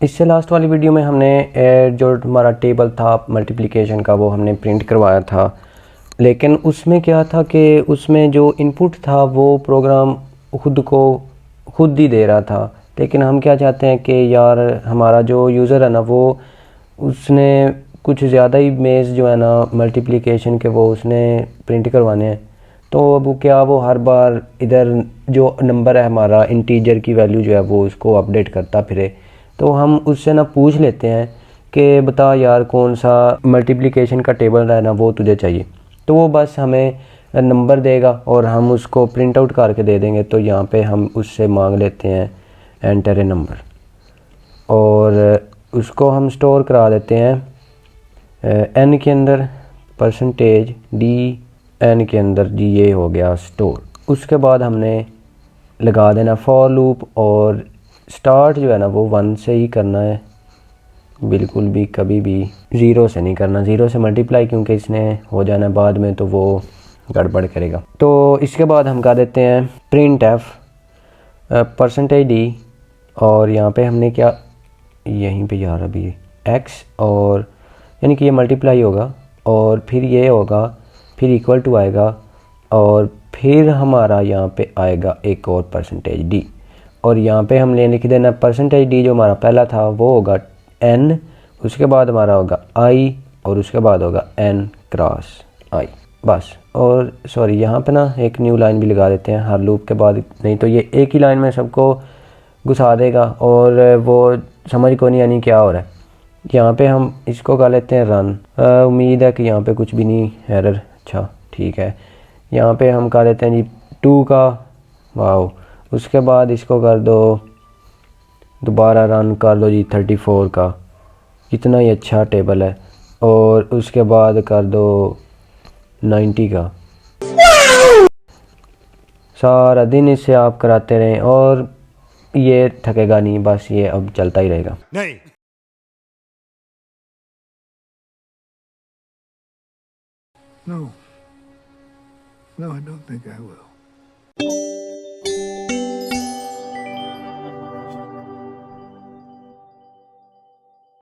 इससे लास्ट वाली वीडियो में हमने जो हमारा टेबल था मल्टीप्लिकेशन का वो हमने प्रिंट करवाया था, लेकिन उसमें क्या था कि उसमें जो इनपुट था वो प्रोग्राम खुद ही दे रहा था। लेकिन हम क्या चाहते हैं कि यार हमारा जो यूज़र है ना वो उसने कुछ ज़्यादा ही मेज़ जो है ना मल्टीप्लिकेशन के वो उसने प्रिंट करवाने हैं। तो अब वो क्या वो हर बार इधर जो नंबर है हमारा इंटीजर की वैल्यू जो है वो उसको अपडेट करता फिरे। तो हम उससे ना पूछ लेते हैं कि बता यार कौन सा मल्टीप्लिकेशन का टेबल है ना वो तुझे चाहिए। तो वो बस हमें नंबर देगा और हम उसको प्रिंट आउट करके दे देंगे। तो यहाँ पे हम उससे मांग लेते हैं एंटर ए नंबर और उसको हम स्टोर करा देते हैं एन के अंदर परसेंटेज डी एन के अंदर जी, ये हो गया स्टोर। उसके बाद हमने लगा देना फॉर लूप और स्टार्ट जो है ना वो 1 से ही करना है, बिल्कुल भी कभी भी 0 से नहीं करना। 0 से मल्टीप्लाई क्योंकि इसने हो जाना है बाद में तो वो गड़बड़ करेगा। तो इसके बाद हम कर देते हैं प्रिंट एफ परसेंटेज डी और यहाँ पे हमने क्या यहीं पे यार अभी एक्स और यानी कि ये मल्टीप्लाई होगा और फिर ये होगा फिर इक्वल टू आएगा और फिर हमारा यहाँ पे आएगा एक और परसेंटेज डी और यहाँ पे हमने लिख देना परसेंटेज डी जो हमारा पहला था वो होगा एन, उसके बाद हमारा होगा आई और उसके बाद होगा एन क्रॉस आई बस। और सॉरी यहाँ पे ना एक न्यू लाइन भी लगा देते हैं हर लूप के बाद, नहीं तो ये एक ही लाइन में सबको घुसा देगा और वो समझ को नहीं आनी क्या हो रहा है। यहाँ पे हम इसको कर लेते हैं रन। उम्मीद है कि यहाँ पे कुछ भी नहीं एरर, अच्छा ठीक है। यहाँ पे हम कर लेते हैं जी 2 का, वाओ। उसके बाद इसको कर दो दोबारा रन कर दो जी 34 का, कितना ही अच्छा टेबल है। और उसके बाद कर दो 90 का। सारा दिन इससे आप कराते रहें और ये थकेगा नहीं, बस ये अब चलता ही रहेगा। नहीं। No, no, I don't think I will.